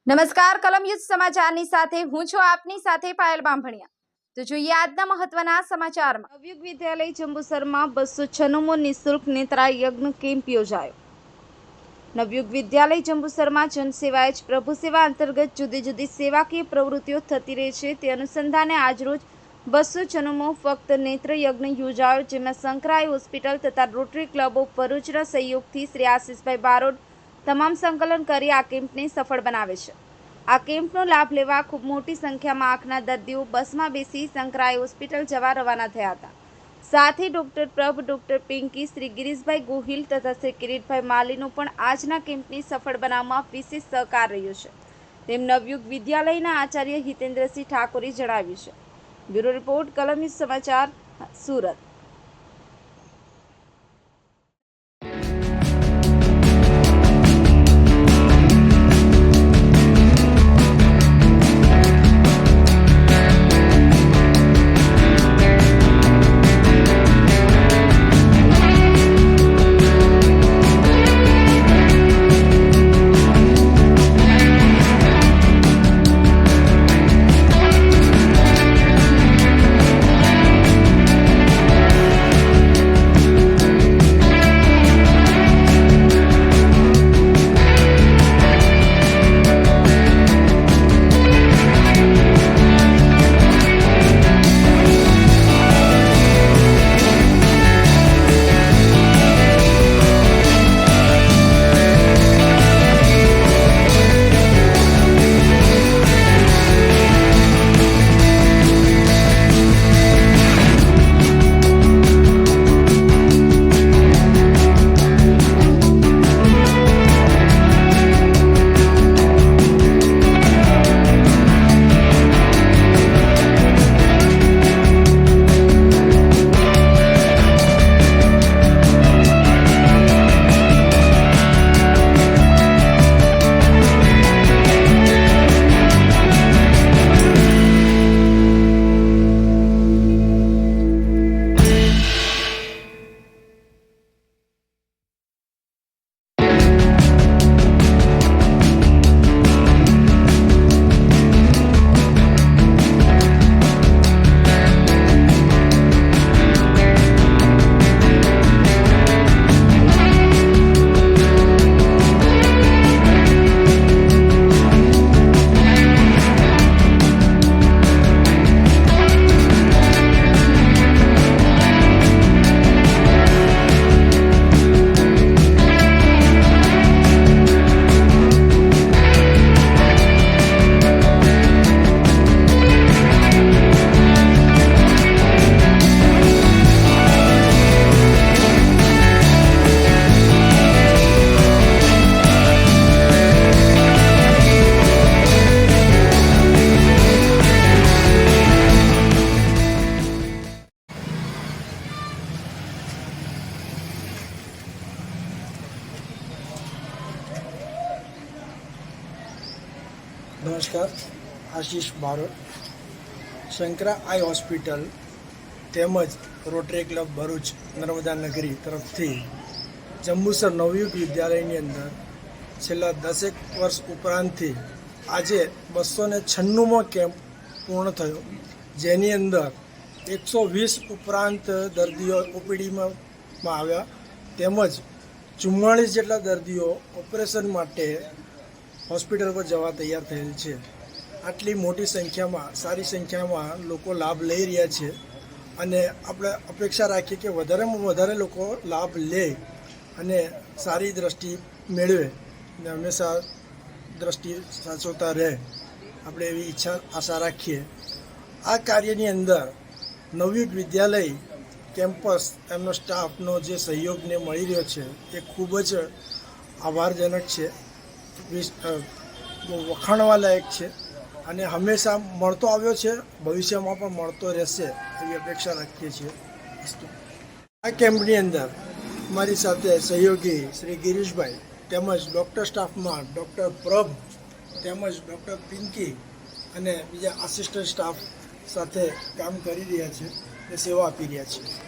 નમસ્કાર કલમ યુદ્ધ સમાચારની સાથે હું છું આપની સાથે પાયલ બાંભણિયા। તો જોઈએ આજના મહત્વના સમાચારમાં। નવયુગ વિદ્યાલય જંબુસરમાં 296મો નિઃશુલ્ક નેત્રા યજ્ઞ કેમ્પ યોજાયો। નવયુગ વિદ્યાલય જંબુસરમાં જનસેવા જ પ્રભુ સેવા અંતર્ગત જુદી જુદી સેવાકીય પ્રવૃત્તિઓ થતી રહે છે। તે અનુસંધાને આજરોજ 296મો ફક્ત નેત્ર યજ્ઞ યોજાયો, જેમાં શંકરાઈ હોસ્પિટલ તથા રોટરી ક્લબ ઓફ ભરૂચના સહયોગથી શ્રી આશિષભાઈ બારોટ તમામ સંકલન કરી આ કેમ્પને સફળ બનાવે છે। આ કેમ્પનો લાભ લેવા ખૂબ મોટી સંખ્યામાં આંખના દર્દીઓ બસમાં બેસી શંકરાઈ હોસ્પિટલ જવા રવાના થયા હતા। સાથે ડોક્ટર પ્રભ, ડોક્ટર પિંકી, શ્રી ગિરીશભાઈ ગોહિલ તથા શ્રી કિરીટભાઈ માલીનો પણ આજના કેમ્પને સફળ બનાવવામાં વિશેષ સહકાર રહ્યો છે, તેમ નવયુગ વિદ્યાલયના આચાર્ય હિતેન્દ્રસિંહ ઠાકોરે જણાવ્યું છે। બ્યુરો રિપોર્ટ, કલમ યુદ્ધ સમાચાર, સુરત। નમસ્કાર, આશિષ બારોટ, શંકરા આઈ હોસ્પિટલ તેમજ રોટરી ક્લબ ભરૂચ નર્મદા નગરી તરફથી જંબુસર નવયુગ વિદ્યાલયની અંદર છેલ્લા 10 વર્ષ ઉપરાંતથી આજે 296મો કેમ્પ પૂર્ણ થયો, જેની અંદર 120 ઉપરાંત દર્દીઓ ઓપીડીમાં આવ્યા, તેમજ 44 જેટલા દર્દીઓ ઓપરેશન માટે હોસ્પિટલ પર જવા તૈયાર થયેલ છે। આટલી મોટી સંખ્યામાં, સારી સંખ્યામાં લોકો લાભ લઈ રહ્યા છે અને આપણે અપેક્ષા રાખીએ કે વધારેમાં વધારે લોકો લાભ લે અને સારી દ્રષ્ટિ મેળવે અને હંમેશા દ્રષ્ટિ સાચવતા રહે, આપણે એવી આશા રાખીએ। આ કાર્યની અંદર નવયુગ વિદ્યાલય કેમ્પસ, એમનો સ્ટાફનો જે સહયોગને મળી રહ્યો છે એ ખૂબ જ આભારજનક છે, વખાણવા લાયક છે અને હંમેશા મળતો આવ્યો છે, ભવિષ્યમાં પણ મળતો રહેશે એવી અપેક્ષા રાખીએ છીએ। આ કેમ્પની અંદર મારી સાથે સહયોગી શ્રી ગિરીશભાઈ તેમજ ડૉક્ટર સ્ટાફમાં ડૉક્ટર પ્રભ તેમજ ડૉક્ટર પિંકી અને બીજા આસિસ્ટન્ટ સ્ટાફ સાથે કામ કરી રહ્યા છે અને સેવા આપી રહ્યા છે।